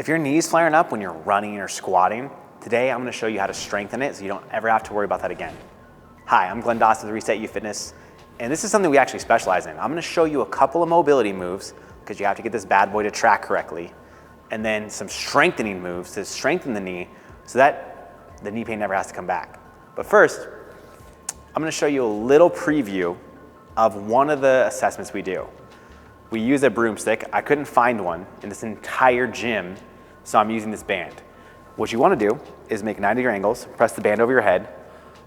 If your knee's flaring up when you're running or squatting, today I'm gonna show you how to strengthen it so you don't ever have to worry about that again. Hi, I'm Dawson with ResetU Fitness, and this is something we actually specialize in. I'm gonna show you a couple of mobility moves because you have to get this bad boy to track correctly, and then some strengthening moves to strengthen the knee so that the knee pain never has to come back. But first, I'm gonna show you a little preview of one of the assessments we do. We use a broomstick. I couldn't find one in this entire gym, so I'm using this band. What you wanna do is make 90-degree angles, press the band over your head,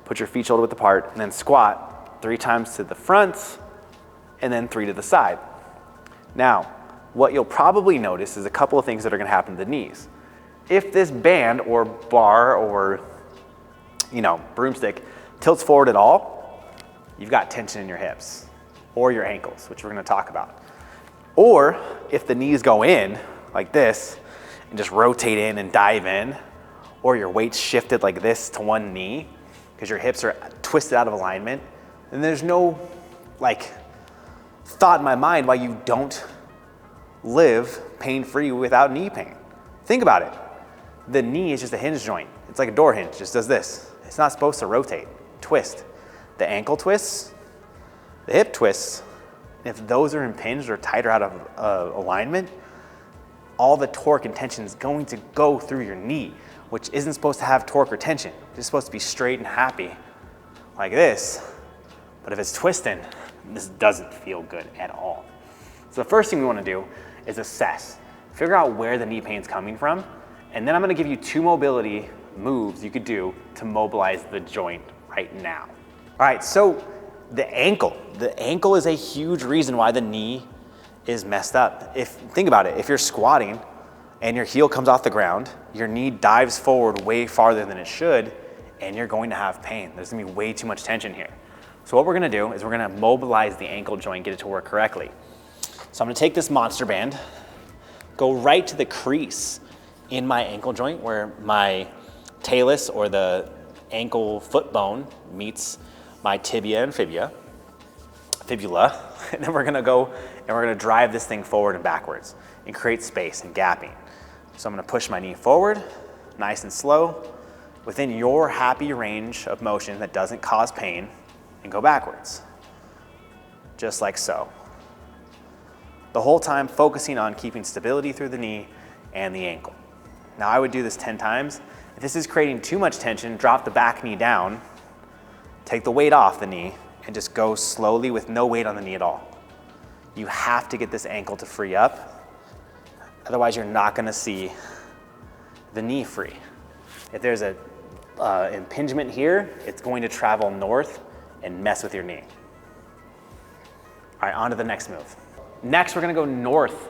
put your feet shoulder width apart, and then squat 3 times to the front, and then 3 to the side. Now, what you'll probably notice is a couple of things that are gonna happen to the knees. If this band or bar or broomstick tilts forward at all, you've got tension in your hips or your ankles, which we're gonna talk about. Or if the knees go in like this and just rotate in and dive in, or your weight's shifted like this to one knee because your hips are twisted out of alignment, then there's no thought in my mind why you don't live pain-free without knee pain. Think about it. The knee is just a hinge joint. It's like a door hinge, just does this. It's not supposed to rotate, twist. The ankle twists, the hip twists. If those are impinged or tight or out of alignment, all the torque and tension is going to go through your knee, which isn't supposed to have torque or tension. It's supposed to be straight and happy like this. But if it's twisting, this doesn't feel good at all. So the first thing we want to do is assess. Figure out where the knee pain's coming from, and then I'm going to give you 2 mobility moves you could do to mobilize the joint right now. All right, so the ankle is a huge reason why the knee is messed up. Think about it, if you're squatting and your heel comes off the ground, your knee dives forward way farther than it should, and you're going to have pain. There's gonna be way too much tension here. So what we're gonna do is we're gonna mobilize the ankle joint, get it to work correctly. So I'm gonna take this monster band, go right to the crease in my ankle joint where my talus or the ankle foot bone meets my tibia and fibula, and then we're gonna go and we're gonna drive this thing forward and backwards and create space and gapping. So I'm gonna push my knee forward, nice and slow, within your happy range of motion that doesn't cause pain, and go backwards, just like so. The whole time focusing on keeping stability through the knee and the ankle. Now I would do this 10 times. If this is creating too much tension, drop the back knee down, take the weight off the knee, and just go slowly with no weight on the knee at all. You have to get this ankle to free up, otherwise you're not gonna see the knee free. If there's a impingement here, it's going to travel north and mess with your knee. All right, on to the next move. Next, we're gonna go north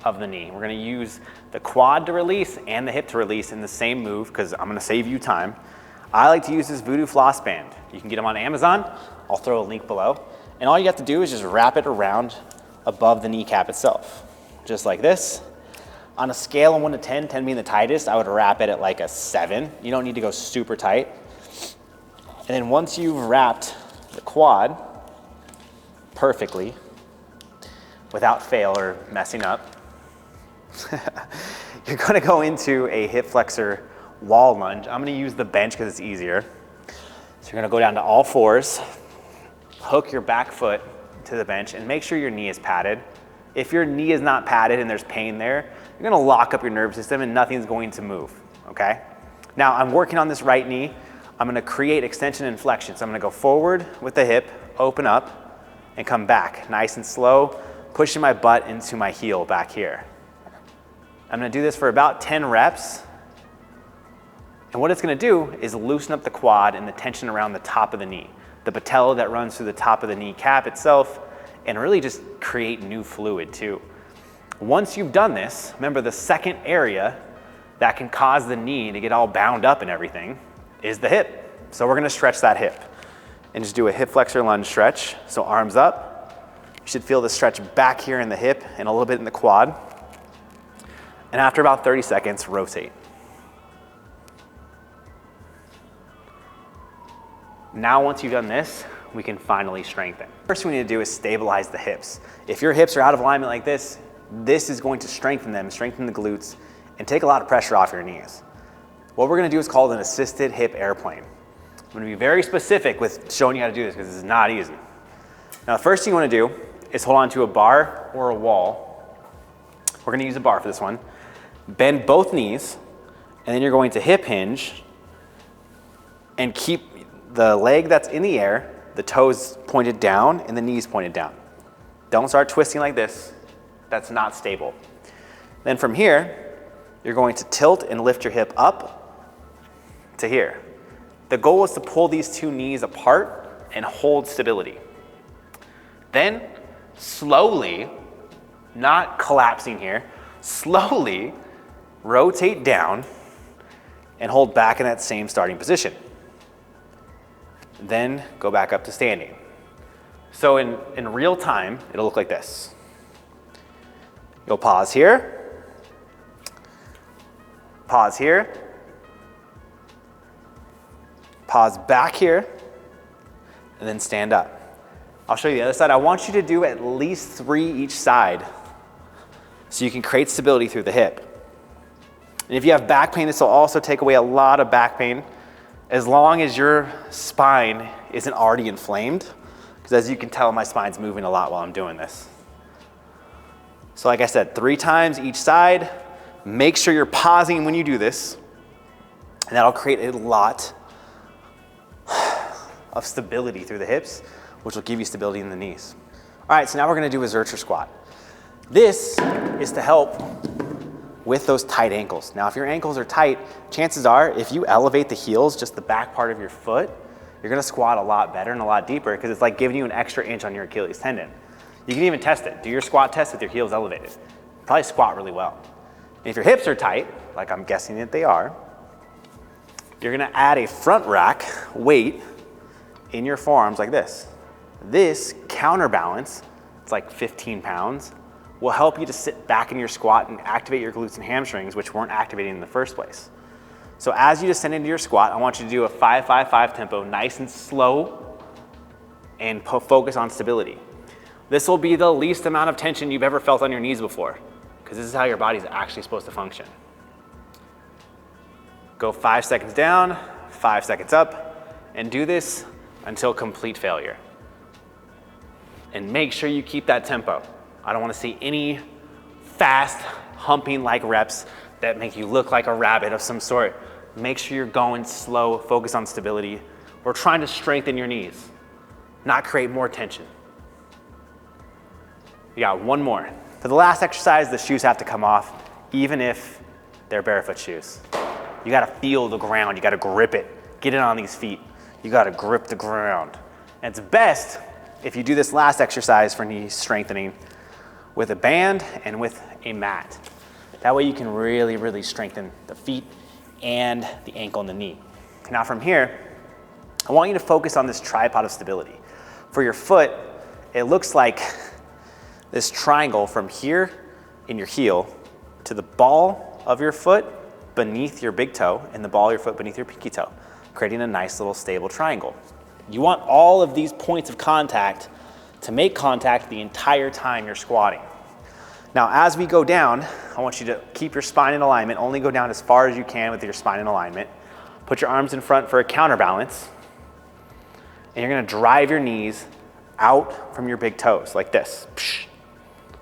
of the knee. We're gonna use the quad to release and the hip to release in the same move because I'm gonna save you time. I like to use this Voodoo floss band. You can get them on Amazon. I'll throw a link below. And all you have to do is just wrap it around above the kneecap itself, just like this. On a scale of 1 to 10, 10 being the tightest, I would wrap it at like a 7. You don't need to go super tight. And then once you've wrapped the quad perfectly, without fail or messing up, you're gonna go into a hip flexor wall lunge. I'm gonna use the bench because it's easier. So you're gonna go down to all 4s, hook your back foot to the bench, and make sure your knee is padded. If your knee is not padded and there's pain there, you're gonna lock up your nervous system and nothing's going to move, okay? Now I'm working on this right knee. I'm gonna create extension and flexion. So I'm gonna go forward with the hip, open up, and come back, nice and slow, pushing my butt into my heel back here. I'm gonna do this for about 10 reps. And what it's gonna do is loosen up the quad and the tension around the top of the knee, the patella that runs through the top of the kneecap itself, and really just create new fluid too. Once you've done this, remember the second area that can cause the knee to get all bound up and everything is the hip. So we're gonna stretch that hip and just do a hip flexor lunge stretch. So arms up, you should feel the stretch back here in the hip and a little bit in the quad. And after about 30 seconds, rotate. Now, once you've done this, we can finally strengthen. First thing we need to do is stabilize the hips. If your hips are out of alignment like this is going to strengthen them, strengthen the glutes, and take a lot of pressure off your knees. What we're gonna do is called an assisted hip airplane. I'm gonna be very specific with showing you how to do this because this is not easy. Now, the first thing you wanna do is hold on to a bar or a wall. We're gonna use a bar for this one. Bend both knees, and then you're going to hip hinge and keep the leg that's in the air, the toes pointed down and the knees pointed down. Don't start twisting like this. That's not stable. Then from here, you're going to tilt and lift your hip up to here. The goal is to pull these two knees apart and hold stability. Then slowly, not collapsing here, slowly rotate down and hold back in that same starting position. Then go back up to standing. So in real time, it'll look like this. You'll pause here, pause here, pause back here, and then stand up. I'll show you the other side. I want you to do at least 3 each side so you can create stability through the hip. And if you have back pain, this will also take away a lot of back pain as long as your spine isn't already inflamed. Because as you can tell, my spine's moving a lot while I'm doing this. So like I said, 3 times each side. Make sure you're pausing when you do this, and that'll create a lot of stability through the hips, which will give you stability in the knees. All right, so now we're gonna do a Zercher squat. This is to help with those tight ankles. Now, if your ankles are tight, chances are if you elevate the heels, just the back part of your foot, you're gonna squat a lot better and a lot deeper because it's like giving you an extra inch on your Achilles tendon. You can even test it. Do your squat test with your heels elevated. Probably squat really well. And if your hips are tight, like I'm guessing that they are, you're gonna add a front rack weight in your forearms like this. This counterbalance, it's like 15 pounds, will help you to sit back in your squat and activate your glutes and hamstrings, which weren't activating in the first place. So as you descend into your squat, I want you to do a 5-5-5 tempo, nice and slow, and focus on stability. This will be the least amount of tension you've ever felt on your knees before, because this is how your body's actually supposed to function. Go 5 seconds down, 5 seconds up, and do this until complete failure. And make sure you keep that tempo. I don't want to see any fast humping like reps that make you look like a rabbit of some sort. Make sure you're going slow, focus on stability. We're trying to strengthen your knees, not create more tension. You got one more. For the last exercise, the shoes have to come off, even if they're barefoot shoes. You gotta feel the ground, you gotta grip it. Get it on these feet. You gotta grip the ground. And it's best if you do this last exercise for knee strengthening with a band and with a mat. That way you can really, really strengthen the feet and the ankle and the knee. Now from here, I want you to focus on this tripod of stability. For your foot, it looks like this triangle from here in your heel to the ball of your foot beneath your big toe and the ball of your foot beneath your pinky toe, creating a nice little stable triangle. You want all of these points of contact to make contact the entire time you're squatting. Now, as we go down, I want you to keep your spine in alignment, only go down as far as you can with your spine in alignment. Put your arms in front for a counterbalance, and you're gonna drive your knees out from your big toes like this.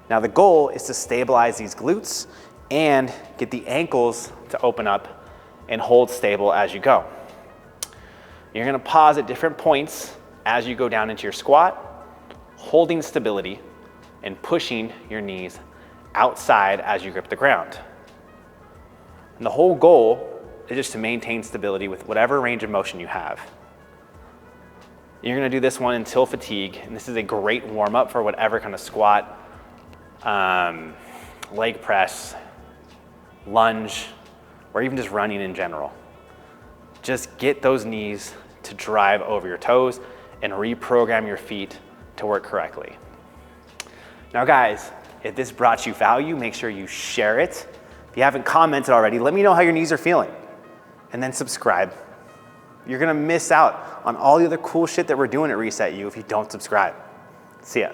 Now the goal is to stabilize these glutes and get the ankles to open up and hold stable as you go. You're gonna pause at different points as you go down into your squat, holding stability and pushing your knees outside as you grip the ground. And the whole goal is just to maintain stability with whatever range of motion you have. You're gonna do this one until fatigue, and this is a great warm up for whatever kind of squat, leg press, lunge, or even just running in general. Just get those knees to drive over your toes and reprogram your feet to work correctly. Now guys, if this brought you value, make sure you share it. If you haven't commented already, let me know how your knees are feeling, and then subscribe. You're gonna miss out on all the other cool shit that we're doing at ResetU if you don't subscribe. See ya.